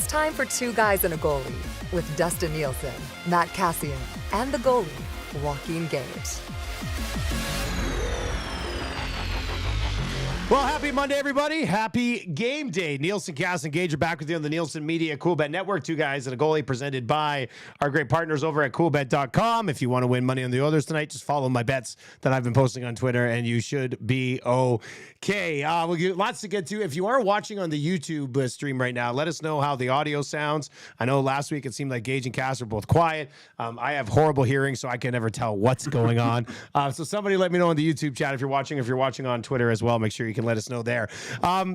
It's time for Two Guys and a Goalie with Dustin Nielsen, Matt Cassian, and the goalie, Joaquin Gage. Well, happy Monday, everybody. Happy game day. Nielsen, Cass, and Gage are back with you on the Nielsen Media Coolbet Network. Two Guys and a Goalie presented by our great partners over at coolbet.com. If you want to win money on the Oilers tonight, just follow my bets that I've been posting on Twitter, and you should be okay. We'll get lots to get to. If you are watching on the YouTube stream right now, let us know how the audio sounds. I know last week it seemed like Gage and Cass were both quiet. I have horrible hearing, so I can never tell what's going on. So somebody let me know in the YouTube chat if you're watching. If you're watching on Twitter as well, make sure you can let us know there.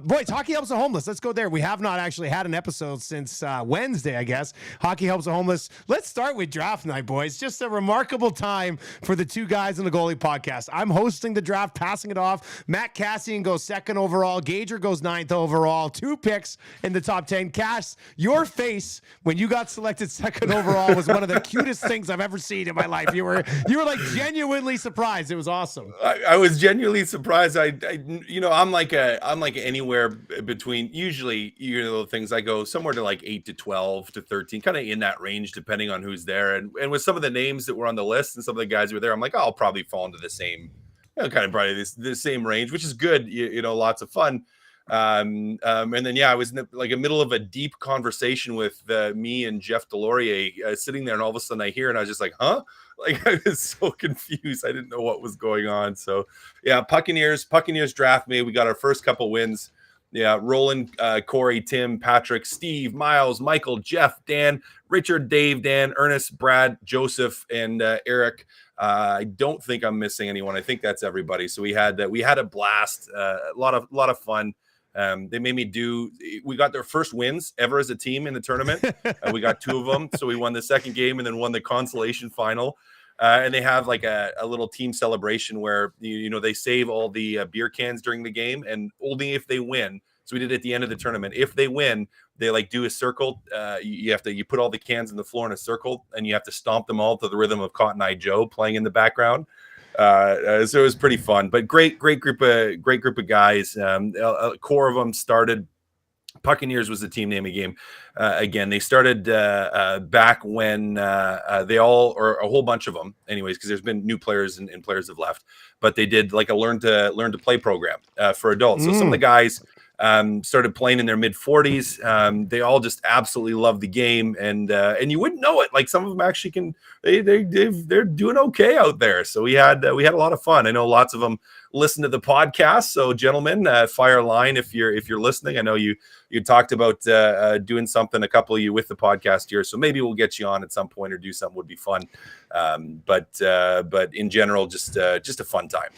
Boys, Hockey Helps the Homeless. Let's go there. We have not actually had an episode since Wednesday, I guess. Hockey Helps the Homeless. Let's start with draft night, boys. Just a remarkable time for the Two Guys and the Goalie podcast. I'm hosting the draft, passing it off. Matt Cassian goes second overall. Gager goes ninth overall. 2 picks in the top 10. Cass, your face when you got selected second overall was one of the cutest things I've ever seen in my life. You were like genuinely surprised. It was awesome. I was genuinely surprised. I'm like anywhere between, usually, things I go somewhere to like 8 to 12 to 13, kind of in that range, depending on who's there. And with some of the names that were on the list and some of the guys who were there, I'm like, oh, I'll probably fall into the same, kind of probably the same range, which is good. Lots of fun. And then, I was in the middle of a deep conversation with me and Jeff Delorier sitting there, and all of a sudden I hear, and I was just like, huh? Like, I was so confused. I didn't know what was going on. So Puccaneers draft me. We got our first couple wins. Yeah. Roland, Corey, Tim, Patrick, Steve, Miles, Michael, Jeff, Dan, Richard, Dave, Dan, Ernest, Brad, Joseph, and Eric. I don't think I'm missing anyone. I think that's everybody. So we had a blast, a lot of fun. They made me we got their first wins ever as a team in the tournament. We got 2 of them. So we won the second game and then won the consolation final. And they have like a little team celebration where, they save all the beer cans during the game, and only if they win. So we did it at the end of the tournament. If they win, they do a circle. You put all the cans on the floor in a circle, and you have to stomp them all to the rhythm of Cotton Eye Joe playing in the background. So it was pretty fun, but great group of guys. A core of them started. Puccaneers was the team name of the game. Again, they started back when they all, or a whole bunch of them, anyways, because there's been new players and players have left. But they did like a learn to play program for adults. So some of the guys started playing in their mid 40s. They all just absolutely love the game, and you wouldn't know it. Like, some of them actually can. They're doing okay out there. So we had a lot of fun. I know lots of them listen to the podcast. So gentlemen, fire a line if you're listening. I know you talked about doing something, a couple of you, with the podcast here. So maybe we'll get you on at some point or do something. Would be fun. But in general, just a fun time.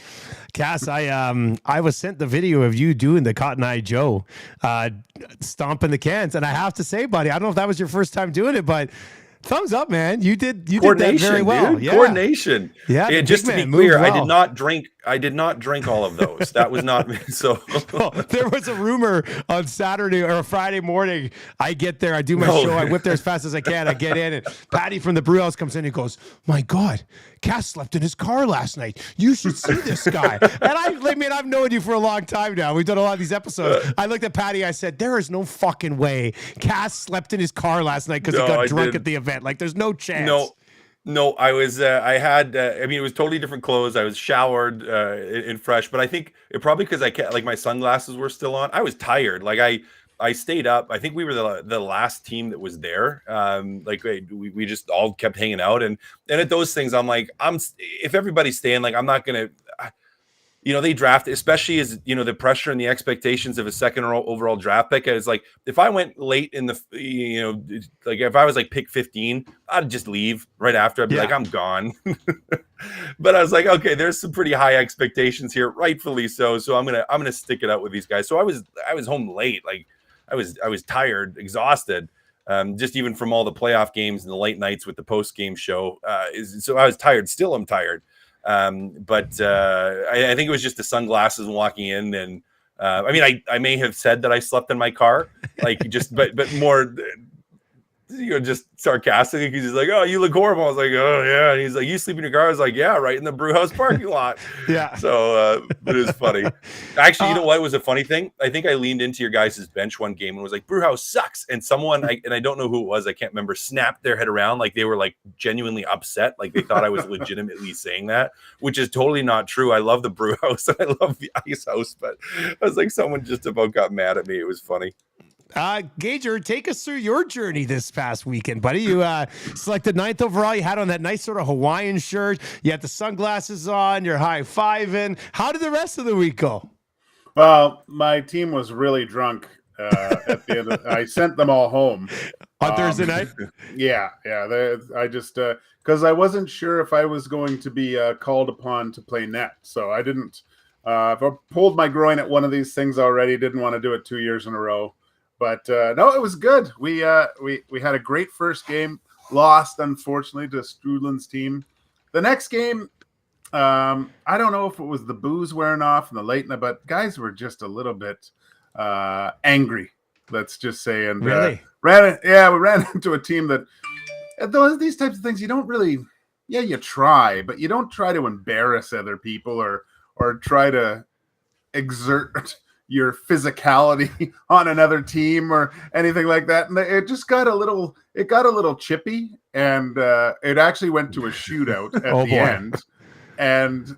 Cass, I was sent the video of you doing the Cotton Eye Joe, stomping the cans, and I have to say, buddy, I don't know if that was your first time doing it, but thumbs up, man. You did that very well. Dude. Yeah. Coordination. Yeah. Just to be clear, well. I did not drink all of those. That was not me. So well, there was a rumor on Saturday or Friday morning. I get there, I do my show, I whip there as fast as I can. I get in, and Patty from the brew house comes in and goes, "My God, Cass slept in his car last night. You should see this guy." And I've known you for a long time now. We've done a lot of these episodes. I looked at Patty. I said, "There is no fucking way Cass slept in his car last night because he got drunk at the event. Like, there's no chance." No, I was, it was totally different clothes. I was showered and fresh, but I think it probably because my sunglasses were still on. I was tired. Like, I stayed up. I think we were the last team that was there. We just all kept hanging out. And at those things, I'm like, if everybody's staying, like, I'm not going to, they draft, especially as, the pressure and the expectations of a second overall draft pick. It's like, if I went late in the, if I was like pick 15, I'd just leave right after. I'd be like, I'm gone. But I was like, okay, there's some pretty high expectations here, rightfully so. So I'm gonna stick it out with these guys. So I was home late. Like, I was tired, exhausted. Just even from all the playoff games and the late nights with the post game show. So I was tired. Still, I'm tired. But I think it was just the sunglasses and walking in, and I may have said that I slept in my car, like, but more just sarcastic. He's like, "Oh, you look horrible." I was like, "Oh yeah," and he's like, "You sleep in your car?" I was like, "Yeah, right in the brew house parking lot." Yeah. So, but it was funny. Actually, you know what was a funny thing? I think I leaned into your guys' bench one game and was like, "Brew house sucks," and someone, I don't know who it was, I can't remember, snapped their head around like they were like genuinely upset, like they thought I was legitimately saying that, which is totally not true. I love the brew house and I love the ice house, but I was like, someone just about got mad at me. It was funny. Gager, take us through your journey this past weekend, buddy. You selected 9th overall. You had on that nice sort of Hawaiian shirt. You had the sunglasses on. You're high-fiving. How did the rest of the week go? Well, my team was really drunk at the end. I sent them all home On Thursday night? Yeah. I just because I wasn't sure if I was going to be called upon to play net, so I didn't. I pulled my groin at one of these things already. Didn't want to do it 2 years in a row. But no, it was good. We had a great first game. Lost, unfortunately, to Strudlin's team. The next game, I don't know if it was the booze wearing off and the late night, but guys were just a little bit angry. Let's just say, and really, we ran into a team that these types of things you don't really. Yeah, you try, but you don't try to embarrass other people or try to exert your physicality on another team or anything like that. And it just got a little chippy, and it actually went to a shootout at the end. And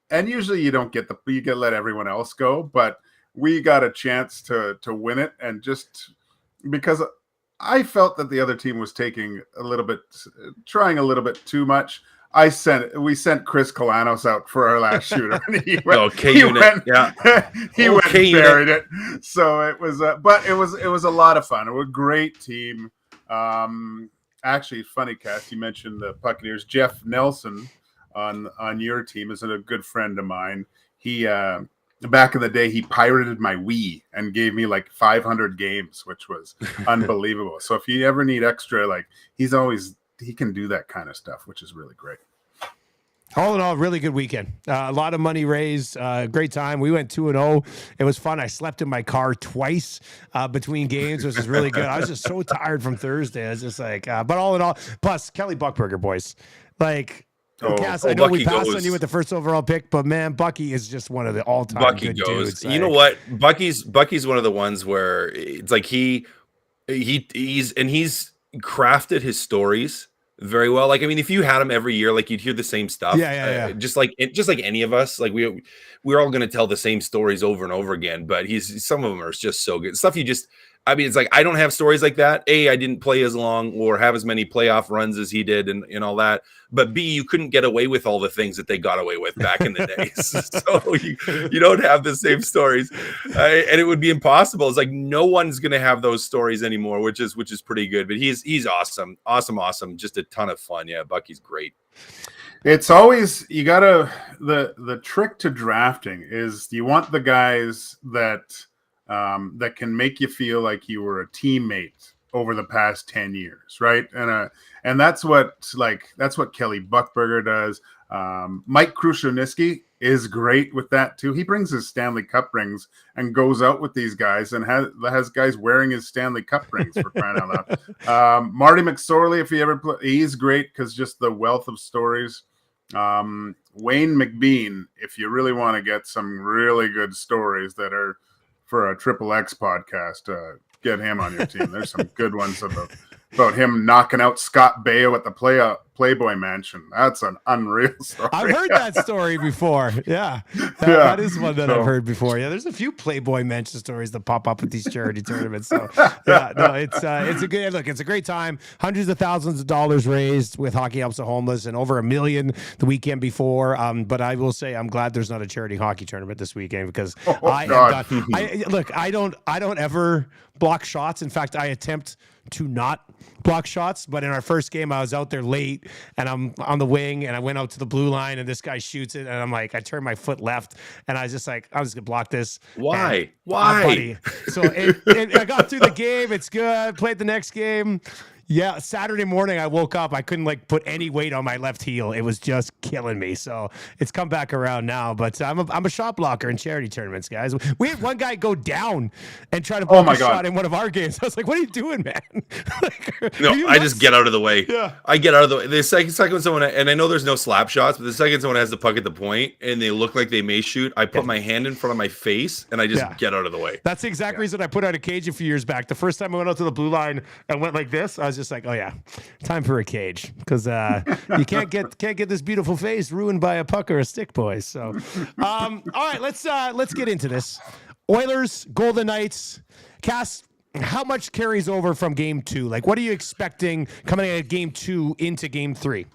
and usually you get let everyone else go, but we got a chance to win it. And just because I felt that the other team was trying a little bit too much, we sent Chris Kalanos out for our last shooter. And he went, he went and buried it. So it was, but it was a lot of fun. It was a great team. Actually, funny, Cass, you mentioned the Buccaneers. Jeff Nelson on your team is a good friend of mine. He back in the day, he pirated my Wii and gave me like 500 games, which was unbelievable. So if you ever need extra, like he can do that kind of stuff, which is really great. All in all, really good weekend. A lot of money raised. Great time. We went 2-0. It was fun. I slept in my car twice between games, which was really good. I was just so tired from Thursday. I was just like, but all in all, plus Kelly Buckberger, boys. Like, Cass, I know we passed on you with the first overall pick, but man, Bucky is just one of the all-time good dudes. You know what? Bucky's one of the ones where it's like he's crafted his stories very well. Like, I mean, if you had him every year, like you'd hear the same stuff. Yeah. Just like any of us, like we're all going to tell the same stories over and over again. But some of them are just so good. Stuff it's like I don't have stories like that. A, I didn't play as long or have as many playoff runs as he did, and all that. But B, you couldn't get away with all the things that they got away with back in the days. So you don't have the same stories, and it would be impossible. It's like no one's going to have those stories anymore, which is pretty good. But he's awesome, just a ton of fun. Yeah, Bucky's great. It's always the trick to drafting is you want the guys that can make you feel like you were a teammate over the past 10 years, right? And that's what Kelly Buckberger does. Mike Krushelnyski is great with that too. He brings his Stanley Cup rings and goes out with these guys and has guys wearing his Stanley Cup rings, for crying out loud. Marty McSorley, if he ever play, he's great because just the wealth of stories. Wayne McBean, if you really want to get some really good stories that are for a Triple X podcast, get him on your team. There's some good ones about him knocking out Scott Baio at the Playboy Mansion. That's an unreal story. I've heard that story before. Yeah. That is one that I've heard before. Yeah, there's a few Playboy Mansion stories that pop up at these charity tournaments. So yeah, no, it's a good look. It's a great time. Hundreds of thousands of dollars raised with Hockey Helps the Homeless, and over $1 million the weekend before. But I will say I'm glad there's not a charity hockey tournament this weekend because I don't ever block shots. In fact, I attempt to not block shots, but in our first game I was out there late and I'm on the wing and I went out to the blue line and this guy shoots it and I'm like, I turned my foot left and I was just like, I'm just gonna block this. Why? Buddy. So I got through the game. It's good. Played the next game. Yeah, Saturday morning I woke up. I couldn't like put any weight on my left heel. It was just killing me. So it's come back around now. But I'm a shot blocker in charity tournaments, guys. We had one guy go down and try to block a shot in one of our games. I was like, "What are you doing, man?" Like, No, I just get out of the way. Yeah. I get out of the way. The second someone, and I know there's no slap shots, but the second someone has the puck at the point and they look like they may shoot, I put my hand in front of my face and I just get out of the way. That's the exact reason I put out a cage a few years back. The first time I went out to the blue line and went like this, I was just like, "Oh yeah, time for a cage," because you can't get this beautiful face ruined by a puck or a stick, boys. So, all right, let's get into this. Oilers, Golden Knights, Cass. How much carries over from game 2? Like, what are you expecting coming out of game 2 into game 3?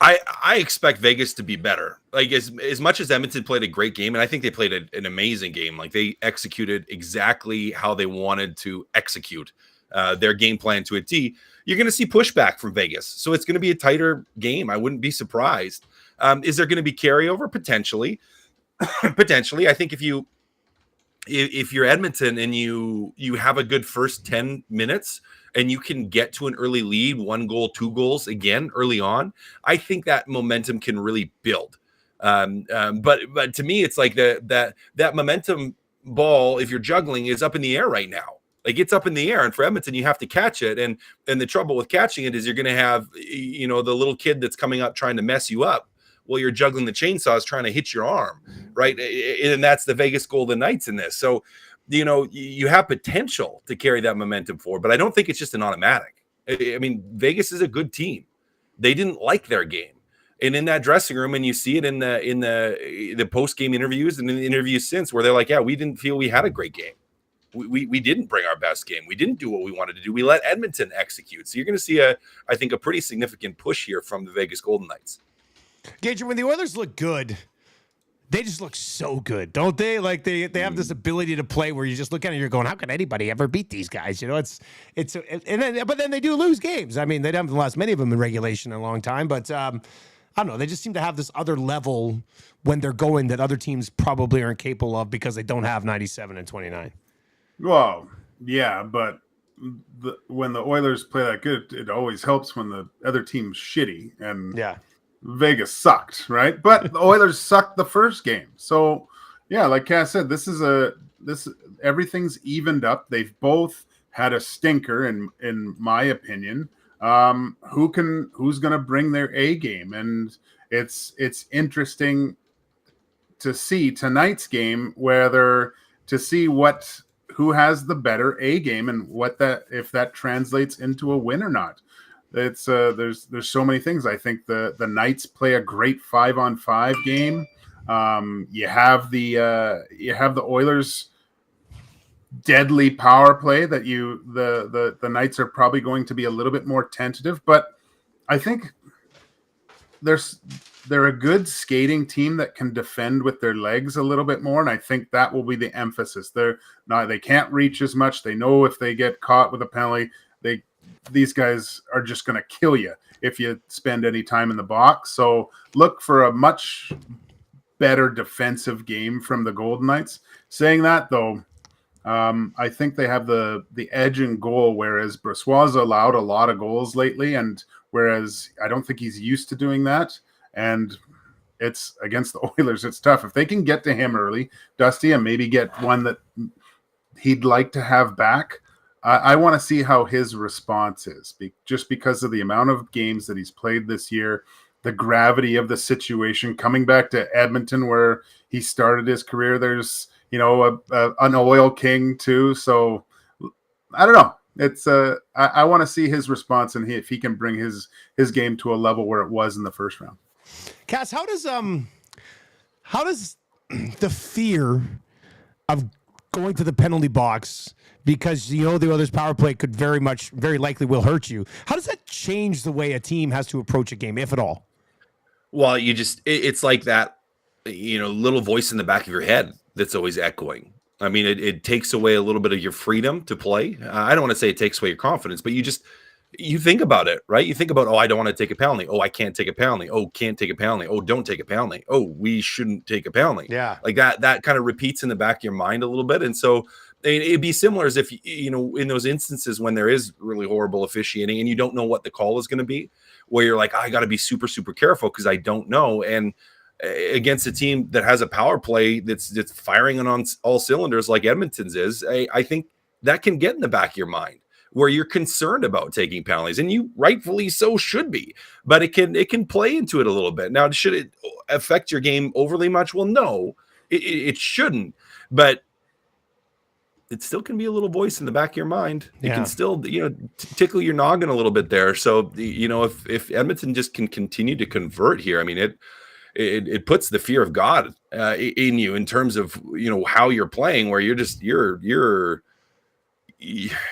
I expect Vegas to be better. Like as much as Edmonton played a great game, and I think they played an amazing game. Like they executed exactly how they wanted to execute their game plan to a T. You're going to see pushback from Vegas, so it's going to be a tighter game. I wouldn't be surprised. Is there going to be carryover? Potentially, potentially. I think if you're Edmonton and you have a good first 10 minutes and you can get to an early lead, 1 goal, 2 goals again early on, I think that momentum can really build. But to me, it's like that momentum ball, if you're juggling, is up in the air right now. Like it's up in the air, and for Edmonton, you have to catch it. And the trouble with catching it is you're going to have, the little kid that's coming up trying to mess you up. Well, you're juggling the chainsaws trying to hit your arm, right? And that's the Vegas Golden Knights in this. So, you have potential to carry that momentum forward, but I don't think it's just an automatic. I mean, Vegas is a good team. They didn't like their game. And in that dressing room, and you see it in the post-game interviews and in the interviews since, where they're like, yeah, we didn't feel we had a great game. We didn't bring our best game. We didn't do what we wanted to do. We let Edmonton execute. So you're going to see I think a pretty significant push here from the Vegas Golden Knights. Gager, when the Oilers look good, they just look so good, don't they? Like they have this ability to play where you just look at it and you're going, how can anybody ever beat these guys? But then they do lose games. I mean, they haven't lost many of them in regulation in a long time, but I don't know. They just seem to have this other level when they're going that other teams probably aren't capable of because they don't have 97 and 29. Well, yeah, but when the Oilers play that good, it always helps when the other team's shitty. And Vegas sucked, right? But the Oilers sucked the first game. So, yeah, like Cass said, everything's evened up. They've both had a stinker, in my opinion. Who's going to bring their A game? And it's interesting to see tonight's game to see who has the better A game and if that translates into a win or not. It's there's so many things. I think the Knights play a great 5-on-5 game. You have the Oilers' deadly power play that the Knights are probably going to be a little bit more tentative, but I think they're a good skating team that can defend with their legs a little bit more, and I think that will be the emphasis. They can't reach as much. They know if they get caught with a penalty, these guys are just going to kill you if you spend any time in the box. So look for a much better defensive game from the Golden Knights. Saying that, though, I think they have the edge in goal, whereas Brossoit's allowed a lot of goals lately, and whereas I don't think he's used to doing that. And it's against the Oilers, it's tough. If they can get to him early, Dusty, and maybe get one that he'd like to have back, I want to see how his response is, just because of the amount of games that he's played this year, the gravity of the situation, coming back to Edmonton where he started his career. There's, an oil king too. So I don't know. It's I want to see his response and if he can bring his game to a level where it was in the first round. Cass, how does the fear of going to the penalty box, because the Oilers' power play could very likely will hurt you, how does that change the way a team has to approach a game, if at all? Well, it's like that, little voice in the back of your head that's always echoing. I mean, it takes away a little bit of your freedom to play. I don't want to say it takes away your confidence, but you think about it, right? You think about, I don't want to take a penalty. I can't take a penalty. Can't take a penalty. Don't take a penalty. We shouldn't take a penalty. Yeah. Like that kind of repeats in the back of your mind a little bit. And so It'd be similar as if, you know, in those instances when there is really horrible officiating and you don't know what the call is going to be, where you're like, I got to be super, super careful because I don't know. And against a team that has a power play that's firing on all cylinders like Edmonton's is, I think that can get in the back of your mind where you're concerned about taking penalties, and you rightfully so should be, but it can play into it a little bit. Now, should it affect your game overly much? Well, no, it shouldn't, but it still can be a little voice in the back of your mind. It can still, you know, tickle your noggin a little bit there. So, you know, if Edmonton just can continue to convert here, I mean, it puts the fear of God in you in terms of, you know, how you're playing, where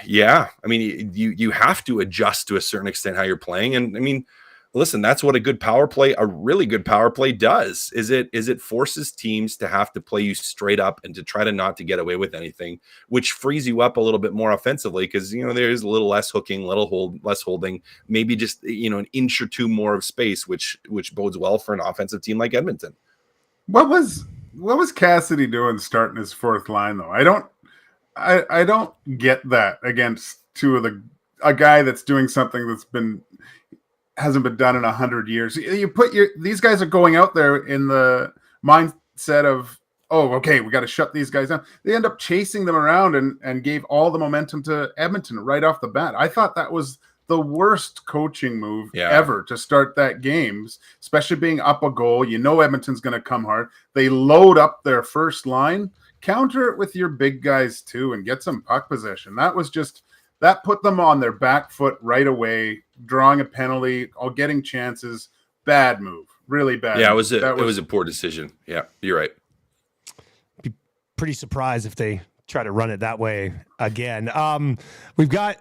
yeah, I mean, you have to adjust to a certain extent how you're playing. And I mean, listen, that's what a good power play, a really good power play does, is it forces teams to have to play you straight up and to try to not to get away with anything, which frees you up a little bit more offensively. Cause you know, there's a little less hooking, less holding, maybe just, you know, an inch or two more of space, which bodes well for an offensive team like Edmonton. What was Cassidy doing starting his fourth line though? I don't get that against a guy that's doing something hasn't been done in 100 years. These guys are going out there in the mindset of, oh, okay, we got to shut these guys down. They end up chasing them around and gave all the momentum to Edmonton right off the bat. I thought that was the worst coaching move ever to start that game, especially being up a goal. You know Edmonton's going to come hard. They load up their first line. Counter it with your big guys too and get some puck possession. That put them on their back foot right away, drawing a penalty, all getting chances. Bad move. Really bad. Yeah, it was a poor decision. Yeah, you're right. Be pretty surprised if they try to run it that way again. We've got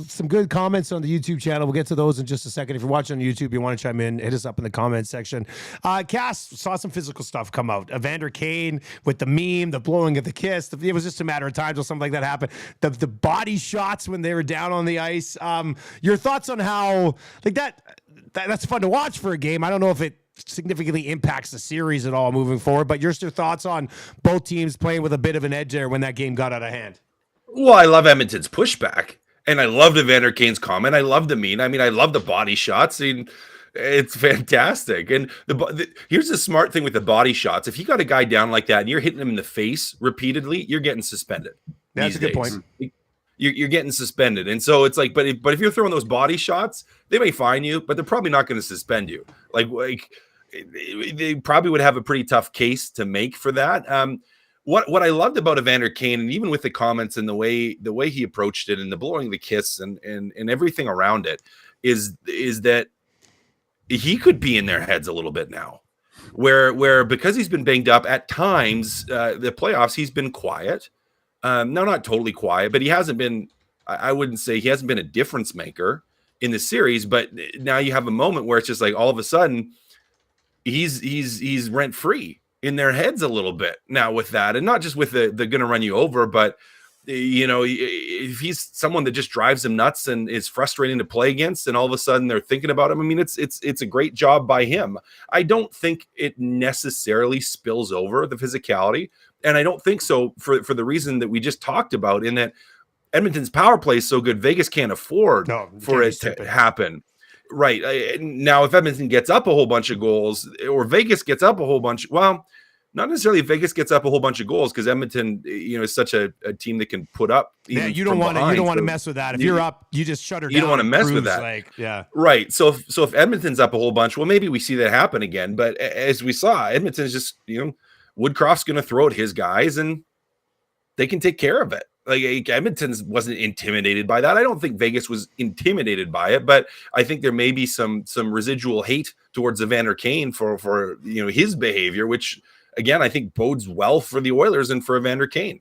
some good comments on the YouTube channel. We'll get to those in just a second. If you're watching on YouTube, you want to chime in, hit us up in the comments section. Cass saw some physical stuff come out. Evander Kane with the meme, the blowing of the kiss. It was just a matter of time till something like that happened. The body shots when they were down on the ice. Your thoughts on how like that's fun to watch for a game. I don't know if it significantly impacts the series at all moving forward, but your thoughts on both teams playing with a bit of an edge there when that game got out of hand? Well, I love Edmonton's pushback, and I loved Evander Kane's comment. I love the meme. I mean, I love the body shots. I mean, it's fantastic. And here's the smart thing with the body shots. If you got a guy down like that and you're hitting him in the face repeatedly, you're getting suspended. That's a good point. You're getting suspended. And so it's like, but if you're throwing those body shots, they may fine you, but they're probably not going to suspend you. Like they probably would have a pretty tough case to make for that. What I loved about Evander Kane, and even with the comments and the way he approached it and the blowing the kiss and everything around it, is that he could be in their heads a little bit now, where because he's been banged up at times, the playoffs, he's been quiet. No, not totally quiet, but he hasn't been, I wouldn't say he hasn't been a difference maker in the series, but now you have a moment where it's just like all of a sudden he's rent free in their heads a little bit now with that. And not just with the gonna run you over, but you know, if he's someone that just drives them nuts and is frustrating to play against, and all of a sudden they're thinking about him. I mean, it's a great job by him. I don't think it necessarily spills over the physicality. And I don't think so for the reason that we just talked about, in that Edmonton's power play is so good, Vegas can't afford for it to happen. Right. Now, if Edmonton gets up a whole bunch of goals, or Vegas gets up a whole bunch, well, not necessarily if Vegas gets up a whole bunch of goals, because Edmonton, you know, is such a team that can put up. Yeah, you don't want to mess with that. If you're up, you just shut her down. You don't want to mess with that. Like, yeah. Right. So if Edmonton's up a whole bunch, well, maybe we see that happen again. But as we saw, Edmonton's just, you know, Woodcroft's going to throw at his guys and they can take care of it. Like Edmonton wasn't intimidated by that. I don't think Vegas was intimidated by it, but I think there may be some residual hate towards Evander Kane for you know, his behavior, which again I think bodes well for the Oilers and for Evander Kane.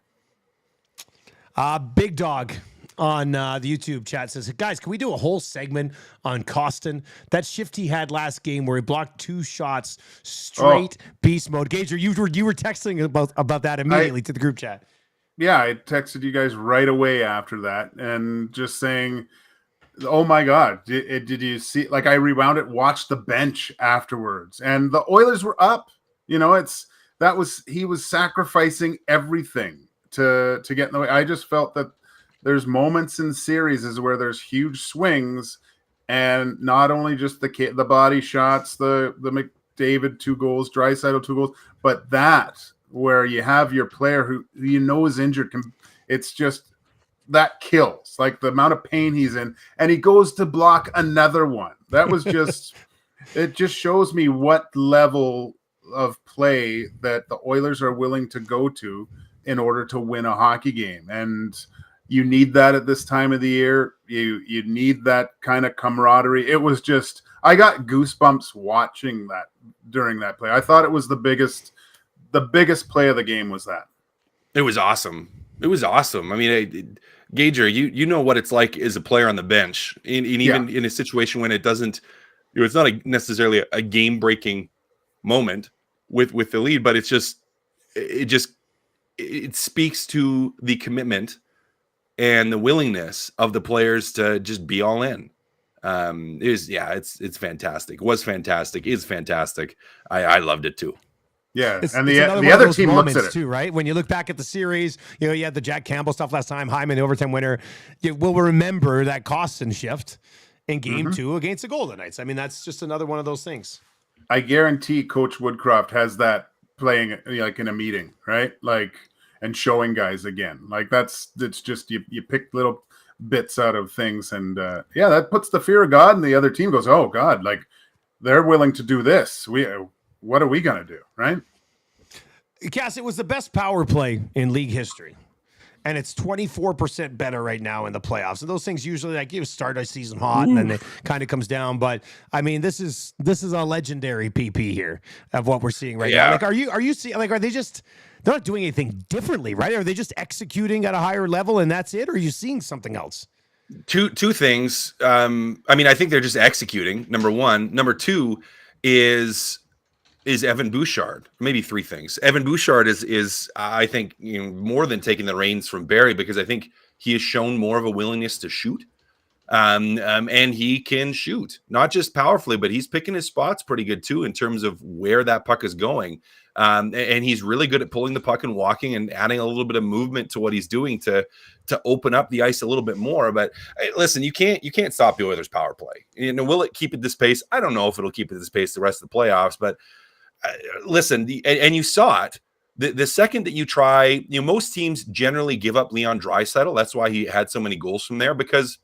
Big Dog on the YouTube chat says, guys, can we do a whole segment on Costin? That shift he had last game where he blocked 2 shots straight, beast mode. Gager, you were texting about that immediately to the group chat. Yeah, I texted you guys right away after that and just saying, oh my God, did you see? Like, I rewound it, watched the bench afterwards, and the Oilers were up. You know, he was sacrificing everything to get in the way. I just felt that there's moments in series where there's huge swings, and not only just the body shots, the McDavid 2 goals, Draisaitl 2 goals, but that where you have your player who you know is injured, it's just that kills, like the amount of pain he's in, and he goes to block another one. That was just it just shows me what level of play that the Oilers are willing to go to in order to win a hockey game. And you need that at this time of the year. You need that kind of camaraderie. It was just, I got goosebumps watching that during that play. I thought it was the biggest play of the game was that. It was awesome. It was awesome. I mean, Gager, you know what it's like as a player on the bench, and even in a situation when it doesn't, it's not necessarily a game-breaking moment with the lead, but it speaks to the commitment and the willingness of the players to just be all in. It's fantastic. It was fantastic. It's fantastic. I loved it too. Yeah, it's the other team looks at it too, right? When you look back at the series, you had the Jack Campbell stuff last time, Hyman, the overtime winner. You will remember that Costin shift in Game 2 against the Golden Knights. I mean, that's just another one of those things. I guarantee Coach Woodcroft has that playing like in a meeting, right? Like, and showing guys again. Like it's just you pick little bits out of things, and that puts the fear of God, and the other team goes, "Oh God, like they're willing to do this. What are we gonna do?" Right? Cass, it was the best power play in league history. And it's 24% better right now in the playoffs. And those things usually like you start a season hot and then it kind of comes down. But I mean, this is a legendary PP here of what we're seeing right now. Like, are you seeing, like, are they just, they're not doing anything differently, right? Are they just executing at a higher level and that's it? Or are you seeing something else? Two things. I mean, I think they're just executing. Number one. Number two is Evan Bouchard. Maybe three things. Evan Bouchard is I think, more than taking the reins from Barry, because I think he has shown more of a willingness to shoot. And he can shoot, not just powerfully, but he's picking his spots pretty good too in terms of where that puck is going. And he's really good at pulling the puck and walking and adding a little bit of movement to what he's doing to open up the ice a little bit more. But listen, you can't stop the Oilers' power play. Will it keep at this pace? I don't know if it'll keep at this pace the rest of the playoffs, but listen, and you saw it. The second that you try, most teams generally give up Leon Draisaitl. That's why he had so many goals from there, because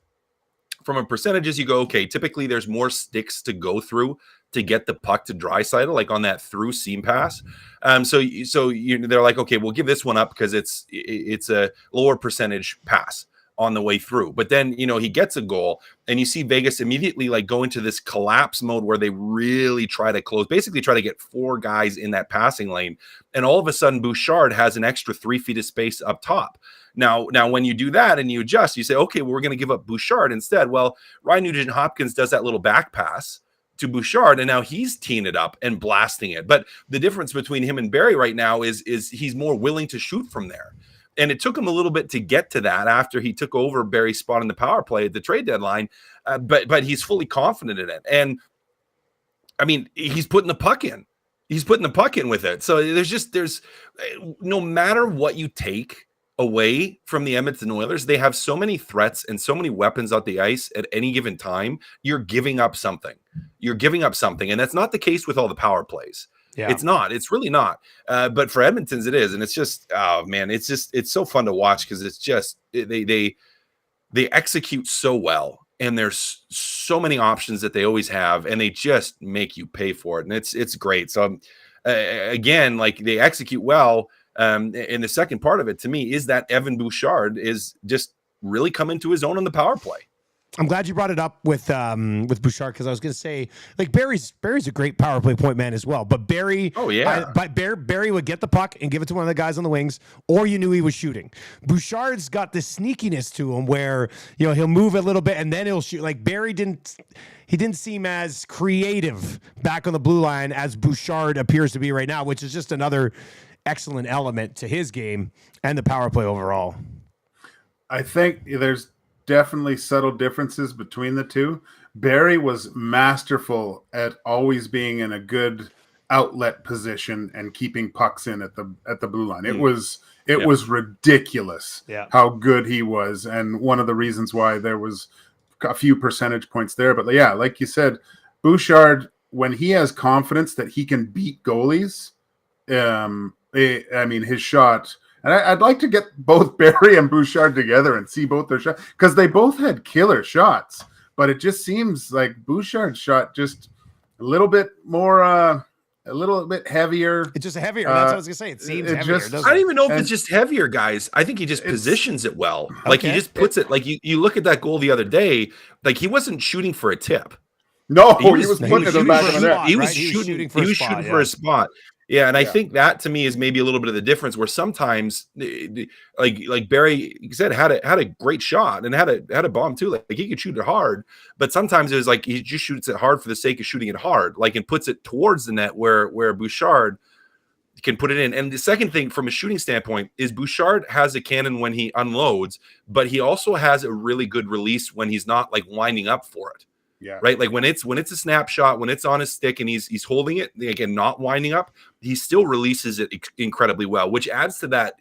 from a percentages, you go, okay, typically there's more sticks to go through to get the puck to Draisaitl, like on that through seam pass. So they're like, okay, we'll give this one up because it's a lower percentage pass on the way through. But then, he gets a goal and you see Vegas immediately like go into this collapse mode where they really try to close, basically try to get four guys in that passing lane. And all of a sudden Bouchard has an extra 3 feet of space up top. Now, when you do that and you adjust, you say, okay, well, we're going to give up Bouchard instead. Well, Ryan Nugent-Hopkins does that little back pass to Bouchard, and now he's teeing it up and blasting it. But the difference between him and Barry right now is he's more willing to shoot from there. And it took him a little bit to get to that after he took over Barry's spot in the power play at the trade deadline. But he's fully confident in it. And I mean, he's putting the puck in. He's putting the puck in with it. So there's no matter what you take away from the Edmonton Oilers, they have so many threats and so many weapons out the ice at any given time. You're giving up something. And that's not the case with all the power plays. Yeah. It's not. It's really not. But for Edmonton's, it is. And it's just, oh man, it's so fun to watch because it's just they execute so well, and there's so many options that they always have, and they just make you pay for it, and it's great. So again, like they execute well. And the second part of it to me is that Evan Bouchard is just really coming to his own on the power play. I'm glad you brought it up with Bouchard, because I was going to say, like, Barry's a great power play point man as well. But Barry, Barry would get the puck and give it to one of the guys on the wings, or you knew he was shooting. Bouchard's got this sneakiness to him where he'll move a little bit and then he'll shoot. Like Barry didn't seem as creative back on the blue line as Bouchard appears to be right now, which is just another excellent element to his game and the power play overall. I think there's definitely subtle differences between the two. Barry was masterful at always being in a good outlet position and keeping pucks in at the blue line. It was ridiculous Yeah. how good he was, and one of the reasons why there was a few percentage points there. But yeah, like you said, Bouchard, when he has confidence that he can beat goalies, I mean, his shot. And I'd like to get both Barry and Bouchard together and see both their shots, because they both had killer shots. But it just seems like Bouchard's shot just a little bit more, a little bit heavier. It's just heavier. That's what I was gonna say. It seems heavier. I don't even know if it's just heavier, guys. I think he just positions it well. Like he just puts it. Like you look at that goal the other day. Like he wasn't shooting for a tip. No, he was putting it in the back of the net. He was shooting for a spot. Yeah, and I think that to me is maybe a little bit of the difference, where sometimes, like Barry said, had a great shot and had a bomb too. Like he could shoot it hard, but sometimes it was like he just shoots it hard for the sake of shooting it hard, like, and puts it towards the net where Bouchard can put it in. And the second thing from a shooting standpoint is Bouchard has a cannon when he unloads, but he also has a really good release when he's not like winding up for it. Yeah. Right. Like when it's a snapshot, when it's on his stick and he's holding it, again, not winding up, he still releases it incredibly well, which adds to that,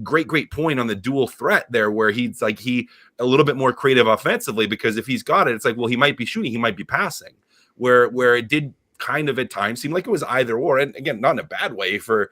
great point on the dual threat there, where he's like, a little bit more creative offensively, because if he's got it, it's like, well, he might be shooting, he might be passing, where it did kind of at times seem like it was either or. And again, not in a bad way for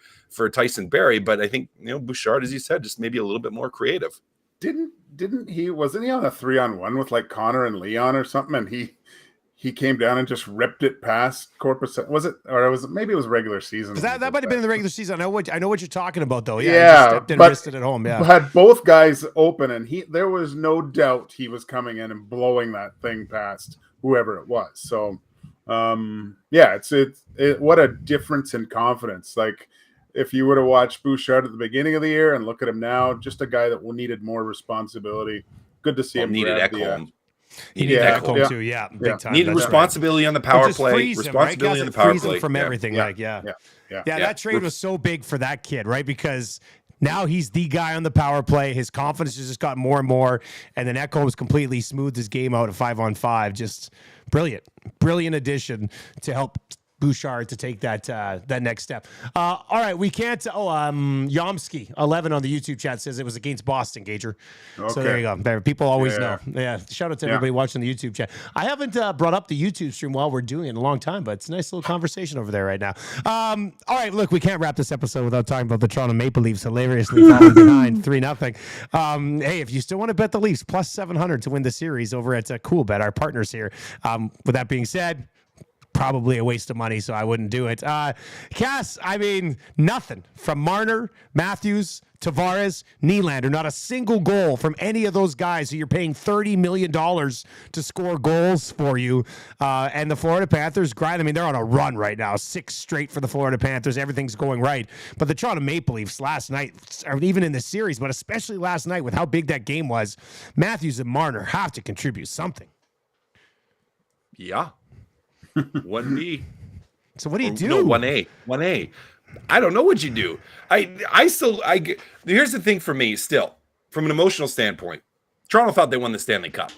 Tyson Barrie, but I think, Bouchard, as you said, just maybe a little bit more creative. Wasn't he on a 3-on-1 with like Connor and Leon or something, and he came down and just ripped it past Corpus? Was it, or maybe it was regular season? That might have been in the regular season. I know what you're talking about, though. Yeah, he stepped in and missed it at home. Yeah, had both guys open, and there was no doubt he was coming in and blowing that thing past whoever it was. So, it's what a difference in confidence. Like, if you would have watched Bouchard at the beginning of the year and look at him now, just a guy that needed more responsibility. Good to see him. Needed Ekholm. He needed Ekholm too. Yeah, big time. Needed responsibility on the power play. Responsibility on the power play from everything. Yeah. That trade was so big for that kid, right? Because now he's the guy on the power play. His confidence has just got more and more, and then Ekholm's completely smoothed his game out at 5-on-5. Just brilliant addition to help Bouchard to take that next step. All right, we can't. Yomsky 11 on the YouTube chat says it was against Boston, Gager. Okay. So there you go. People always know. Yeah, shout out to everybody watching the YouTube chat. I haven't brought up the YouTube stream while we're doing it in a long time, but it's a nice little conversation over there right now. All right, look, we can't wrap this episode without talking about the Toronto Maple Leafs hilariously falling behind 3-0. Hey, if you still want to bet the Leafs, plus 700 to win the series over at Coolbet, our partners here. With that being said, probably a waste of money, so I wouldn't do it. Cass, I mean, nothing from Marner, Matthews, Tavares, Nylander. Not a single goal from any of those guys who you're paying $30 million to score goals for you. And the Florida Panthers grind. I mean, they're on a run right now. 6 straight for the Florida Panthers. Everything's going right. But the Toronto Maple Leafs last night, or even in the series, but especially last night with how big that game was, Matthews and Marner have to contribute something. Yeah. 1B. So what do you do? No, 1A. I don't know what you do. Here's the thing for me still, from an emotional standpoint, Toronto thought they won the Stanley Cup.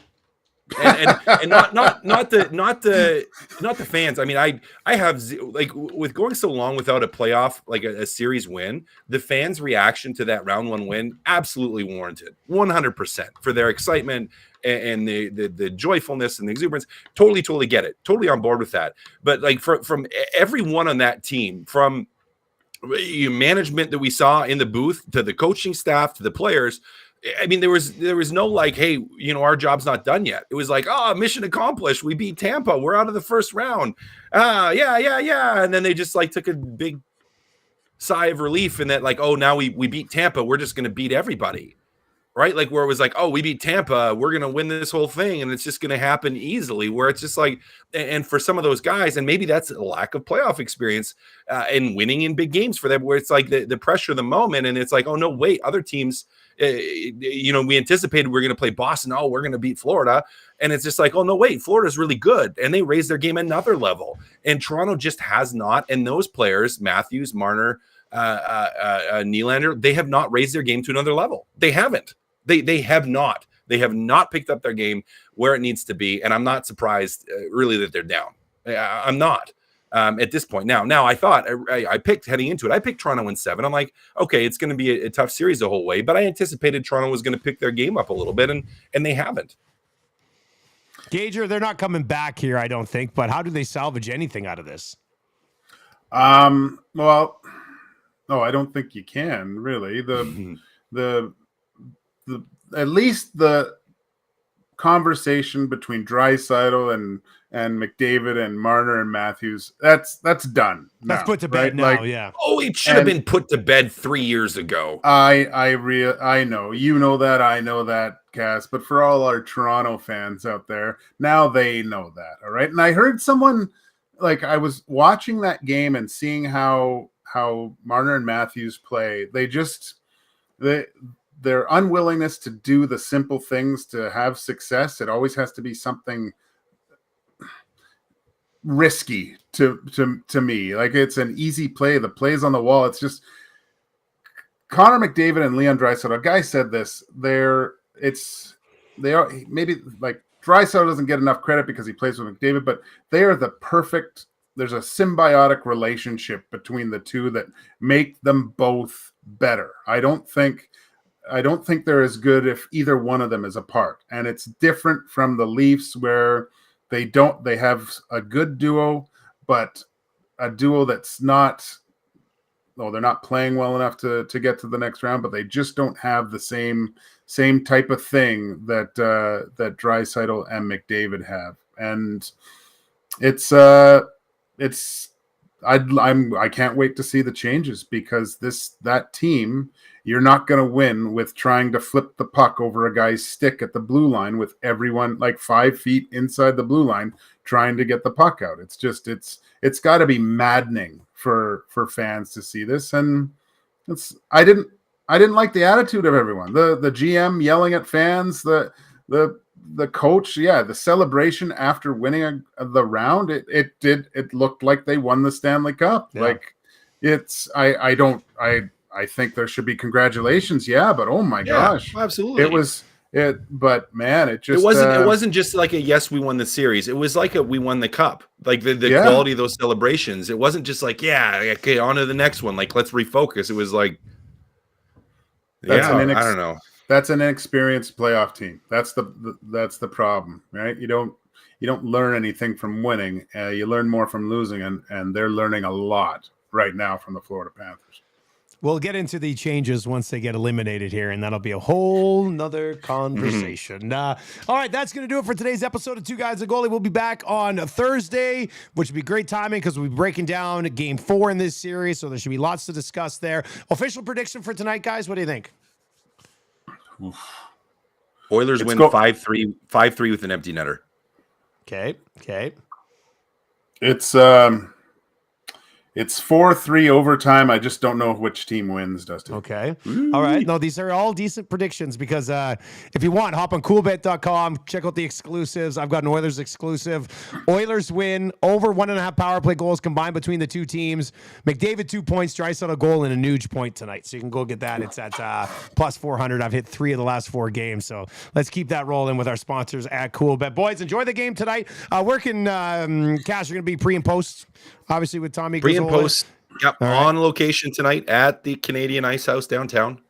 And not the fans. I mean, I have, like, with going so long without a playoff, like a series win, the fans' reaction to that round 1 win absolutely warranted, 100% for their excitement and the joyfulness and the exuberance. Totally get it. Totally on board with that. But like from everyone on that team, from management that we saw in the booth to the coaching staff to the players, I mean, there was no like, hey, our job's not done yet. It was like, mission accomplished. We beat Tampa. We're out of the first round. Yeah. And then they just like took a big sigh of relief in that, like, now we beat Tampa. We're just going to beat everybody. Right? Like, where it was like, we beat Tampa. We're going to win this whole thing. And it's just going to happen easily, where it's just like, and for some of those guys, and maybe that's a lack of playoff experience and winning in big games for them, where it's like the pressure of the moment. And it's like, oh, no, wait, other teams, we anticipated we're going to play Boston. Oh, we're going to beat Florida. And it's just like, oh, no, wait, Florida's really good. And they raised their game another level. And Toronto just has not. And those players, Matthews, Marner, Nylander, they have not raised their game to another level. They haven't. They have not. They have not picked up their game where it needs to be. And I'm not surprised, really, that they're down. I'm not. at this point. Now I thought I picked heading into it. I picked Toronto in 7. I'm like, okay, it's going to be a tough series the whole way, but I anticipated Toronto was going to pick their game up a little bit, and they haven't. Gager, they're not coming back here, I don't think. But how do they salvage anything out of this? Well, no, I don't think you can really. The at least the conversation between Draisaitl and McDavid and Marner and Matthews, that's done. That's now, put to bed right? now, Like, yeah. Oh, it should have been put to bed 3 years ago. I know, you know that, I know that, Cass, but for all our Toronto fans out there, now they know that, all right? And I heard someone, like, I was watching that game and seeing how Marner and Matthews play. Their unwillingness to do the simple things to have success, it always has to be something risky to me. Like, it's an easy play. The play's on the wall. It's just Connor McDavid and Leon Draisaitl. A guy said this. They are maybe like Draisaitl doesn't get enough credit because he plays with McDavid, but they are the perfect. There's a symbiotic relationship between the two that make them both better. I don't think they're as good if either one of them is apart. And it's different from the Leafs where they have a good duo, but a duo that's not, they're not playing well enough to get to the next round, but they just don't have the same type of thing that Draisaitl and McDavid have. And I can't wait to see the changes, because that team, you're not going to win with trying to flip the puck over a guy's stick at the blue line with everyone like 5 feet inside the blue line trying to get the puck out. It's just it's got to be maddening for fans to see this. And I didn't like the attitude of everyone. The GM yelling at fans, the coach, the celebration after winning the round, it looked like they won the Stanley Cup. Yeah. Like, I think there should be congratulations, but oh my gosh, absolutely. But man, it wasn't just like a yes, we won the series. It was like we won the cup. Like the quality of those celebrations. It wasn't just like, okay, on to the next one. Like, let's refocus. It was like, I don't know. That's an inexperienced playoff team. That's the problem, right? You don't learn anything from winning. You learn more from losing, and they're learning a lot right now from the Florida Panthers. We'll get into the changes once they get eliminated here, and that'll be a whole nother conversation. All right, that's going to do it for today's episode of Two Guys a Goalie. We'll be back on Thursday, which would be great timing because we'll be breaking down Game 4 in this series, so there should be lots to discuss there. Official prediction for tonight, guys. What do you think? Oilers win 5-3 with an empty netter. Okay. It's 4-3 overtime. I just don't know which team wins, Dustin. Okay. All right. No, these are all decent predictions because if you want, hop on coolbet.com, check out the exclusives. I've got an Oilers exclusive. Oilers win over 1.5 power play goals combined between the two teams. McDavid 2 points, Draisaitl a goal, and a Nuge point tonight. So you can go get that. It's at plus 400. I've hit 3 of the last 4 games. So let's keep that rolling with our sponsors at Coolbet. Boys, enjoy the game tonight. Where can Cash, you're going to be pre and post? Obviously with Tommy. Pre and post. Yep. On location tonight at the Canadian Ice House downtown.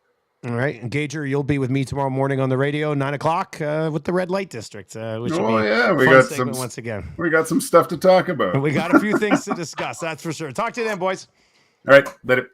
All right. And Gager, you'll be with me tomorrow morning on the radio, 9:00 with the Red Light District. Which will be we got some once again. We got some stuff to talk about. We got a few things to discuss. That's for sure. Talk to you then, boys. All right. Later.